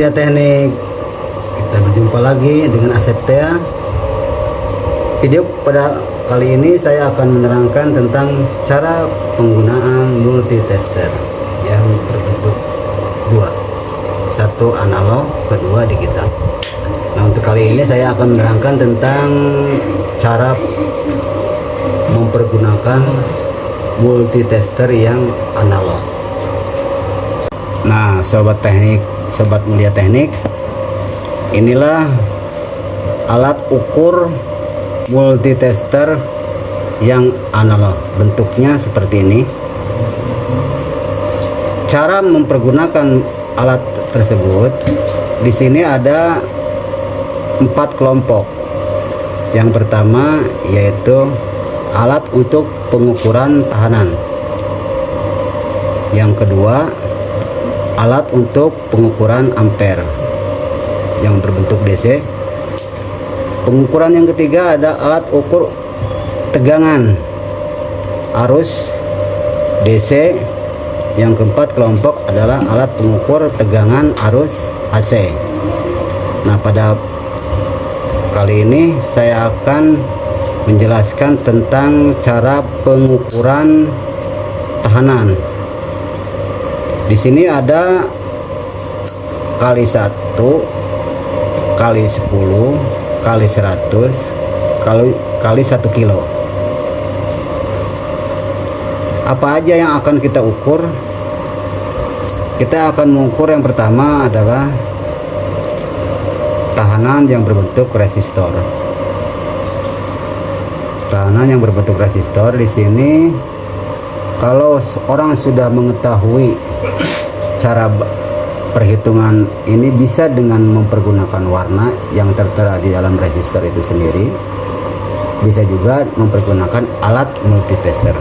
Mulia Teknik, kita berjumpa lagi dengan Aseptea. Video pada kali ini saya akan menerangkan tentang cara penggunaan multitester yang berbentuk dua, satu analog, kedua digital. Nah, untuk kali ini saya akan menerangkan tentang cara mempergunakan multitester yang analog. Nah, sobat teknik, sobat Mulia Teknik, inilah alat ukur multitester yang analog. Bentuknya seperti ini. Cara mempergunakan alat tersebut, di sini ada 4 kelompok. Yang pertama yaitu alat untuk pengukuran tahanan. Yang kedua, alat untuk pengukuran ampere yang berbentuk DC. Pengukuran yang ketiga ada alat ukur tegangan arus DC. Yang keempat kelompok adalah alat pengukur tegangan arus AC. Nah, pada kali ini saya akan menjelaskan tentang cara pengukuran tahanan. Di sini ada kali 1, kali 10, kali 100, kali 1 kilo. Apa aja yang akan kita ukur? Kita akan mengukur yang pertama adalah tahanan yang berbentuk resistor. Tahanan yang berbentuk resistor di sini, kalau orang sudah mengetahui cara perhitungan ini, bisa dengan mempergunakan warna yang tertera di dalam resistor itu sendiri. Bisa juga mempergunakan alat multitester.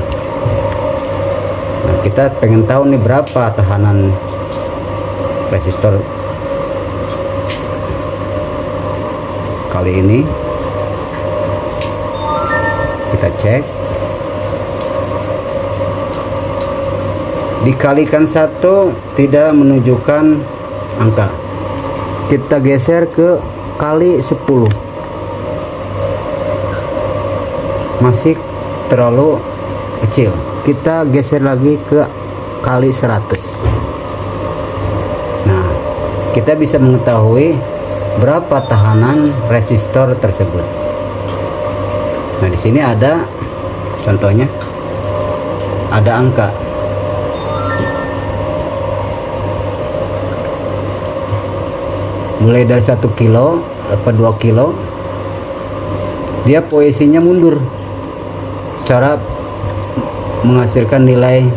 Nah, kita pengen tahu nih berapa tahanan resistor kali ini. Kita cek. Dikalikan 1 tidak menunjukkan angka. Kita geser ke kali 10. Masih terlalu kecil. Kita geser lagi ke kali 100. Nah, kita bisa mengetahui berapa tahanan resistor tersebut. Nah, di sini ada contohnya, ada angka. Mulai dari 1 kilo dapat 2 kilo, dia posisinya mundur. Cara menghasilkan nilai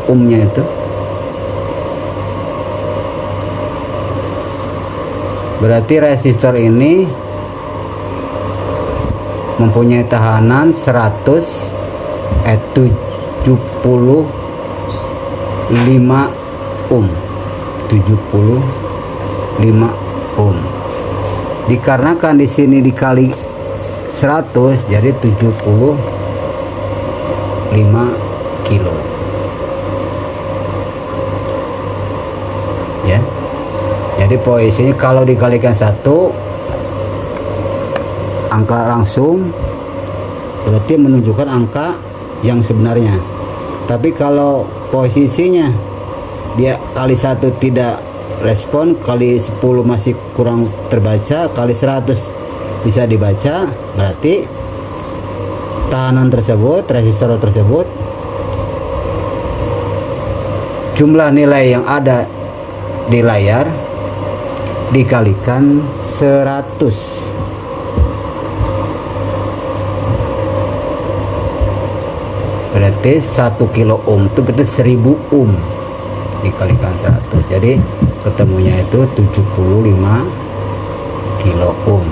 ohmnya itu berarti resistor ini mempunyai tahanan 75 ohm. 75 ohm. Dikarenakan di sini dikali 100 jadi 75 kilo. Ya. Jadi posisinya kalau dikalikan 1 angka langsung berarti menunjukkan angka yang sebenarnya. Tapi kalau posisinya dia kali 1 tidak respon, kali 10 masih kurang terbaca, kali 100 bisa dibaca, berarti tahanan tersebut, resistor tersebut, jumlah nilai yang ada di layar dikalikan 100. Berarti 1 kilo ohm itu berarti 1000 ohm dikalikan 100. Jadi ketemunya itu 75 kilo ohm.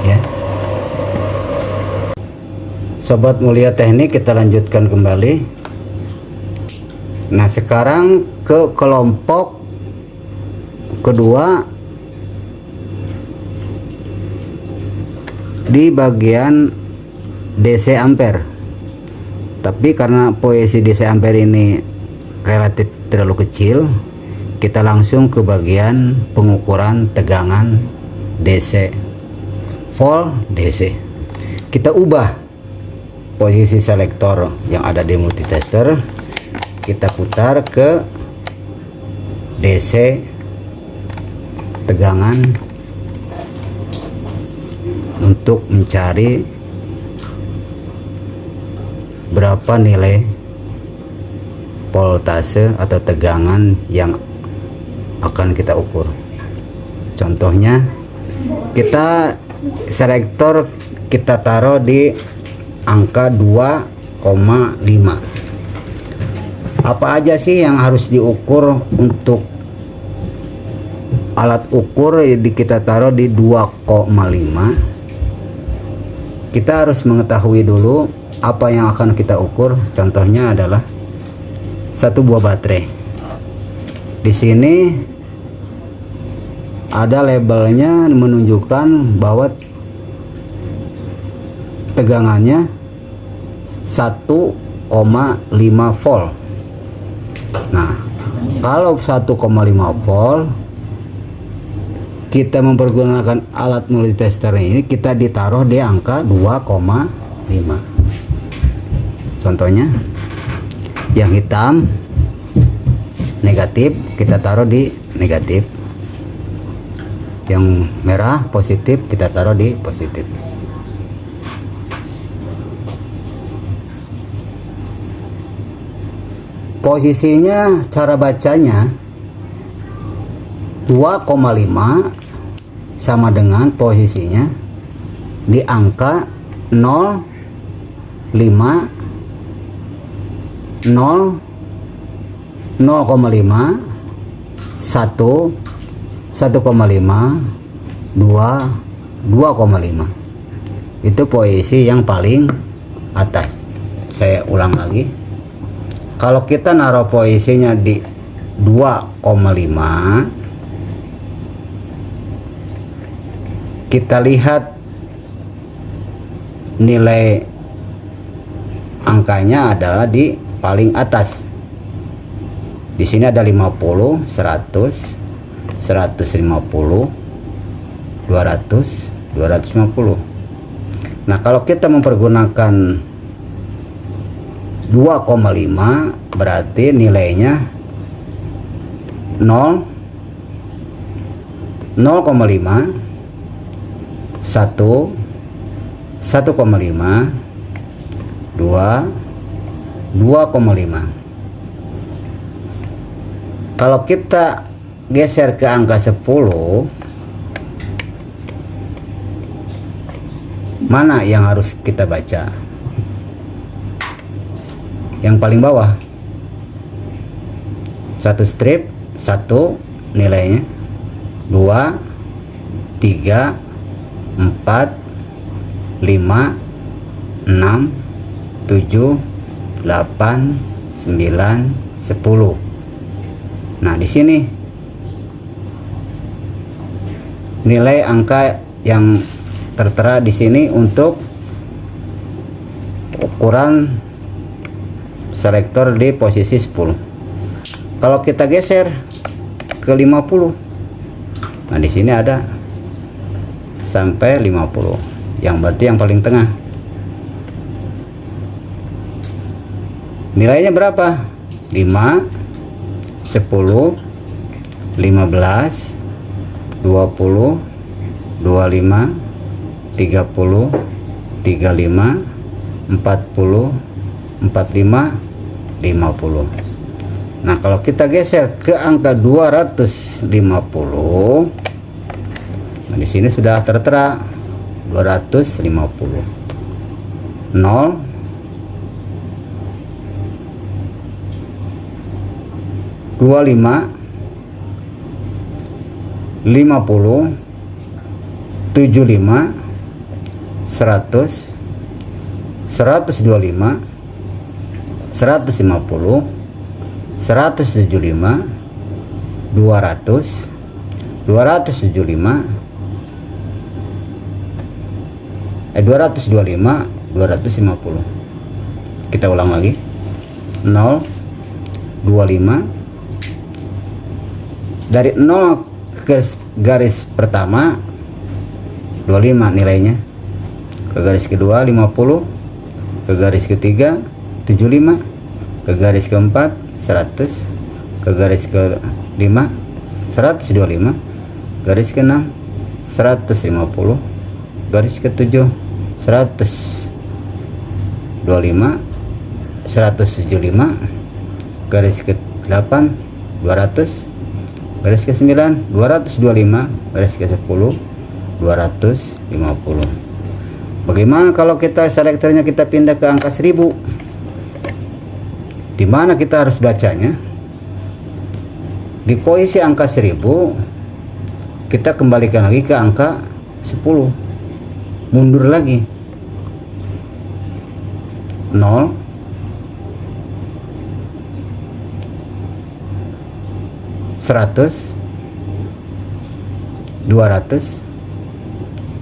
Ya. Sobat Mulia Teknik, kita lanjutkan kembali. Nah, sekarang ke kelompok kedua di bagian DC ampere. Tapi karena posisi DC ampere ini relatif terlalu kecil, kita langsung ke bagian pengukuran tegangan DC, volt DC. Kita ubah posisi selektor yang ada di multitester, kita putar ke DC tegangan untuk mencari berapa nilai voltase atau tegangan yang akan kita ukur. Contohnya, kita selektor kita taruh di angka 2,5. Apa aja sih yang harus diukur untuk alat ukur? Kita taruh di 2,5. Kita harus mengetahui dulu apa yang akan kita ukur. Contohnya adalah satu buah baterai. Di sini ada labelnya menunjukkan bahwa tegangannya 1,5 volt. Nah, kalau 1,5 volt, kita mempergunakan alat multitester ini, kita ditaruh di angka 2,5. Contohnya, yang hitam negatif, kita taruh di negatif. Yang merah positif, kita taruh di positif. Posisinya, cara bacanya 2,5 sama dengan posisinya di angka 0,5, 0,5, 1, 1,5, 2, 2,5. Itu posisi yang paling atas. Saya ulang lagi. Kalau kita naruh posisinya di 2,5, kita lihat nilai angkanya adalah di paling atas. Di sini ada 50, 100, 150, 200, 250. Nah, kalau kita mempergunakan 2,5 berarti nilainya 0, 0,5, 1, 1,5, 2, 2,5. Kalau kita geser ke angka 10, mana yang harus kita baca? Yang paling bawah, satu strip, 1 nilainya, 2, 3, 4, 5, 6, 7, 8, 9, 10. Nah, di sini nilai angka yang tertera di sini untuk ukuran selektor di posisi 10. Kalau kita geser ke 50, nah di sini ada sampai 50, yang berarti yang paling tengah. Nilainya berapa? 5, 10, 15, 20, 25, 30, 35, 40, 45, 50. Nah, kalau kita geser ke angka 250, nah di sini sudah tertera 250. 0, 25, 50, 75, 100, 125, 150, 175, 200, 275, 225, 250. Kita ulang lagi. 0, 25, dari 0 ke garis pertama 25 nilainya, ke garis kedua 50, ke garis ketiga 75, ke garis keempat 100, ke garis kelima 125, garis keenam 150, garis ketujuh 125, 175, garis ke-8 200, garis ke-9 225, garis ke-10 250. Bagaimana kalau kita selektornya kita pindah ke angka 1000? Di mana kita harus bacanya? Di posisi angka 1000 kita kembalikan lagi ke angka 10, mundur lagi 0, 100, 200,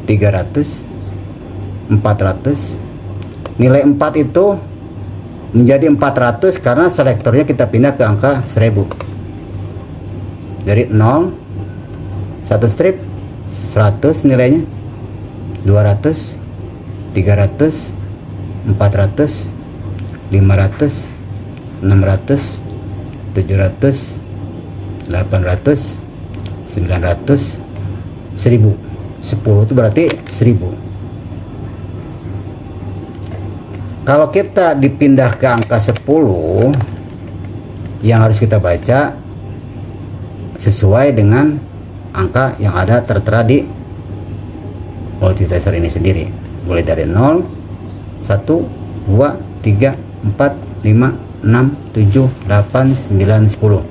300, 400. Nilai 4 itu menjadi 400 karena selektornya kita pindah ke angka 1000. Dari 0, 1 strip 100 nilainya, 200, 300, 400, 500, 600, 700, 800, 900, 1000. 10 itu berarti 1000. Kalau kita dipindah ke angka 10, yang harus kita baca sesuai dengan angka yang ada tertera di multitester ini sendiri, mulai dari 0, 1, 2, 3, 4, 5, 6, 7, 8, 9, 10.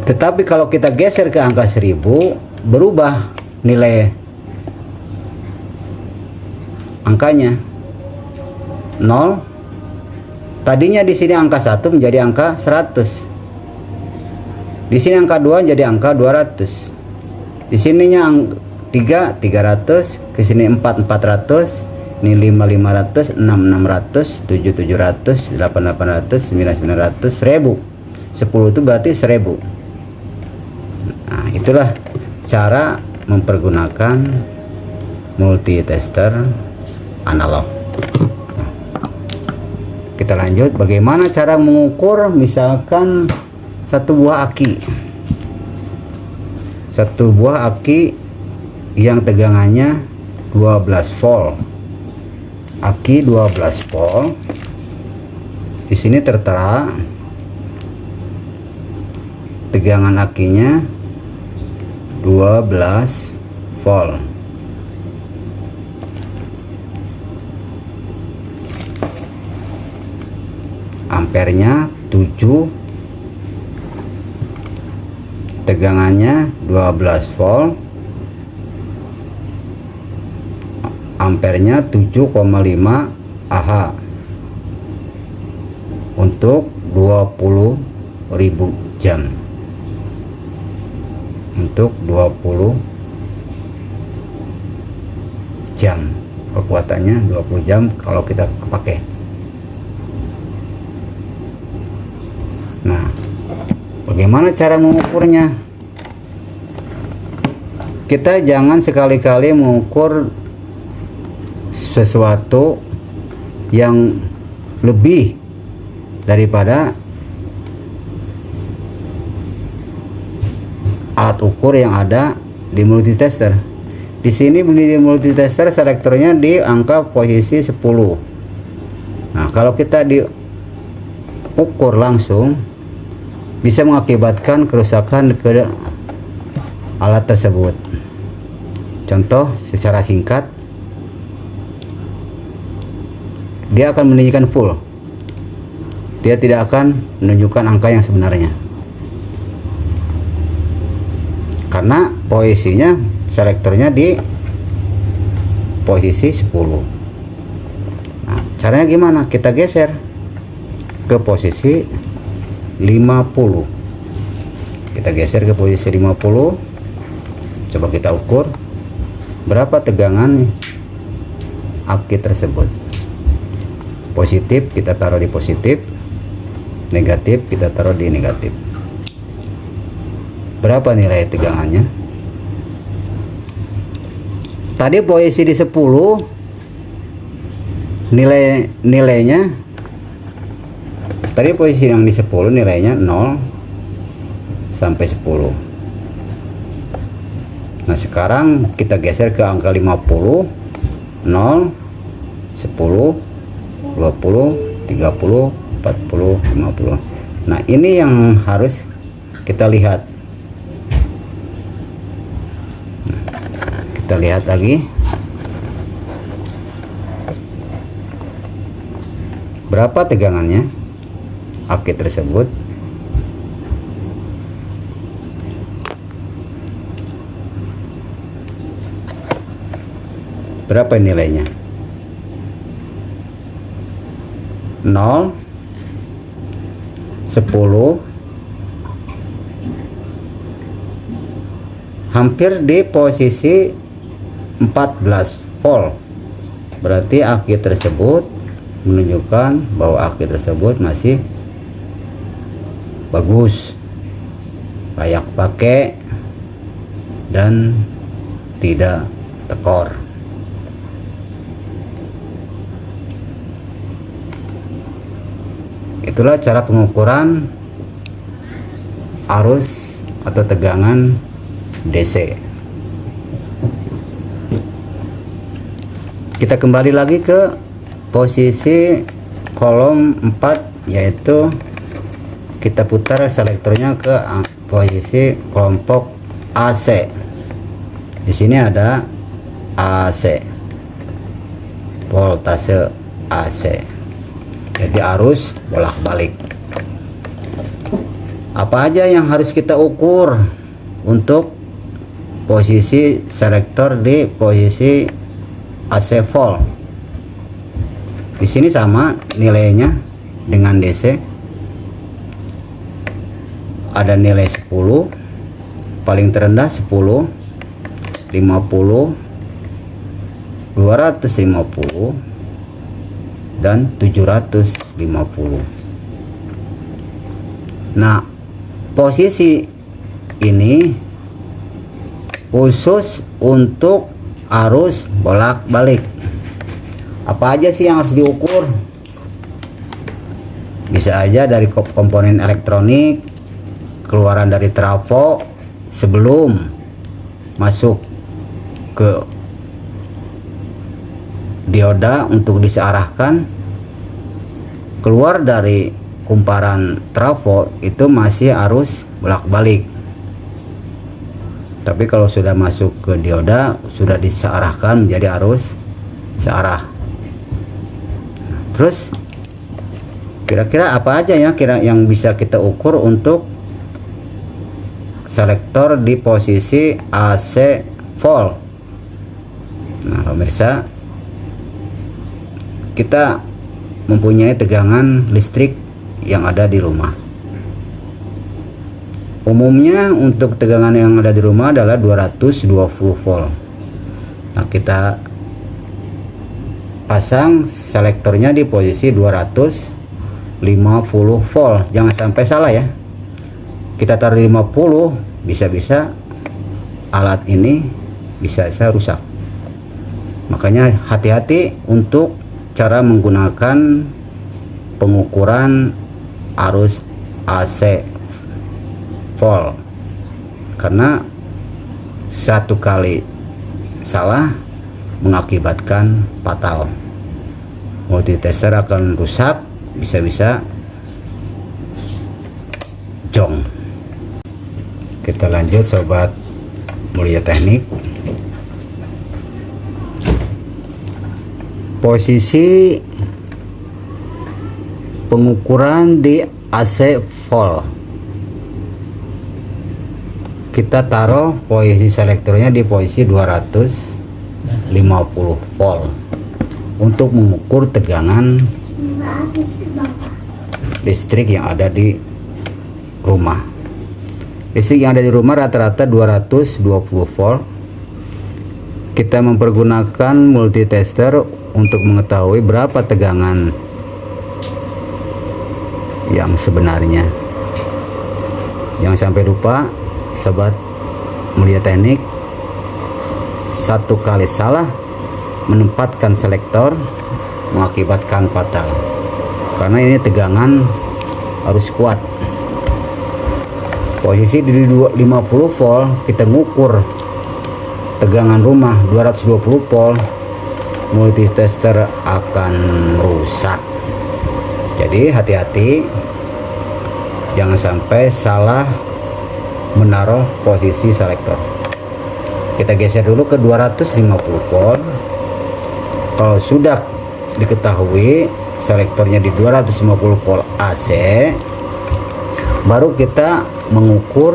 Tetapi kalau kita geser ke angka 1000, berubah nilai angkanya. 0, tadinya di sini angka 1 menjadi angka 100. Di sini angka 2 jadi angka 200. Di sininya 3 300, ke sini 4 400, ini 5 500, 6 600, 7 700, 8 800, 9 900, 1000. 10 itu berarti 1000. Nah, itulah cara mempergunakan multitester analog. Kita lanjut, bagaimana cara mengukur misalkan satu buah aki. Satu buah aki yang tegangannya 12 volt. Aki 12 volt. Di sini tertera tegangan akinya 12 volt. Ampernya 7, tegangannya 12 volt, ampernya 7,5 Ah untuk 20.000 jam. Untuk 20 jam kekuatannya 20 jam kalau kita pakai. Nah, bagaimana cara mengukurnya? Kita jangan sekali-kali mengukur sesuatu yang lebih daripada alat ukur yang ada di multitester. Di sini di multitester selektornya di angka posisi 10. Nah, kalau kita diukur langsung bisa mengakibatkan kerusakan ke alat tersebut. Contoh secara singkat, dia akan menunjukkan full, dia tidak akan menunjukkan angka yang sebenarnya karena posisinya selektornya di posisi 10. Nah, caranya gimana? Kita geser ke posisi 50. Kita geser ke posisi 50. Coba kita ukur berapa tegangan aki tersebut. Positif kita taruh di positif, negatif kita taruh di negatif. berapa nilai tegangannya. Tadi posisi di 10, nilainya tadi posisi yang di 10 nilainya 0 sampai 10. Nah sekarang kita geser ke angka 50, 0, 10, 20, 30, 40, 50. Nah ini yang harus kita lihat. Nah, kita lihat lagi berapa tegangannya aki tersebut. Berapa nilainya? 0, 10, hampir di posisi 14 volt. Berarti aki tersebut menunjukkan bahwa aki tersebut masih bagus, layak pakai dan tidak tekor. Itulah cara pengukuran arus atau tegangan DC. Kita kembali lagi ke posisi kolom 4, yaitu kita putar selektornya ke posisi kelompok AC. Di sini ada AC, voltase AC. Jadi arus bolak-balik. Apa aja yang harus kita ukur untuk posisi selektor di posisi AC volt? Di sini sama nilainya dengan DC. Ada nilai 10, paling terendah 10, 50, 250, dan 750. Nah posisi ini khusus untuk arus bolak-balik. Apa aja sih yang harus diukur? Bisa aja dari komponen elektronik, keluaran dari trafo sebelum masuk ke dioda untuk disearahkan, keluar dari kumparan trafo itu masih arus bolak-balik. Tapi kalau sudah masuk ke dioda sudah disearahkan menjadi arus searah. Terus kira-kira apa aja ya yang bisa kita ukur untuk selektor di posisi AC volt? Nah pemirsa, kita mempunyai tegangan listrik yang ada di rumah. Umumnya untuk tegangan yang ada di rumah adalah 220 volt. Nah kita pasang selektornya di posisi 250 volt. Jangan sampai salah ya. Kita taruh 50, bisa-bisa alat ini bisa rusak. Makanya hati-hati untuk cara menggunakan pengukuran arus AC volt, karena satu kali salah mengakibatkan fatal. Multitester akan rusak, bisa-bisa jong. Kita lanjut sobat mulia teknik. Posisi pengukuran di AC volt, kita taruh posisi selektornya di posisi 250 volt untuk mengukur tegangan listrik yang ada di rumah. Listrik yang ada di rumah rata-rata 220 volt. Kita mempergunakan multitester untuk mengetahui berapa tegangan yang sebenarnya. Jangan sampai lupa sobat Mulia Teknik, satu kali salah menempatkan selektor mengakibatkan fatal, karena ini tegangan harus kuat. Posisi di 50 volt, kita ngukur tegangan rumah 220 volt, multitester akan rusak. Jadi hati-hati, jangan sampai salah menaruh posisi selektor. Kita geser dulu ke 250 volt. Kalau sudah diketahui selektornya di 250 volt AC, baru kita mengukur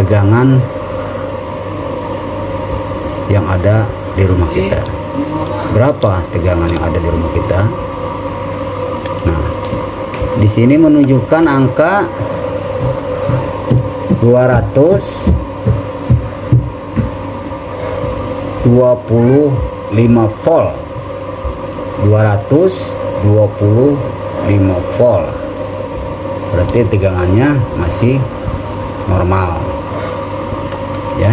tegangan yang ada di rumah kita. Berapa tegangan yang ada di rumah kita? Nah, di sini menunjukkan angka 225 volt. 225 volt. Berarti tegangannya masih normal. Ya.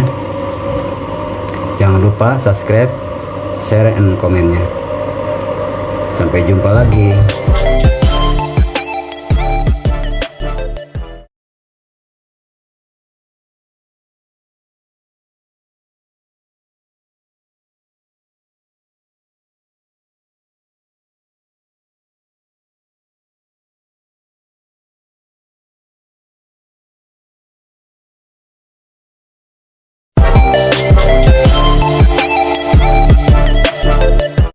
Jangan lupa subscribe, share, dan komennya. Sampai jumpa lagi.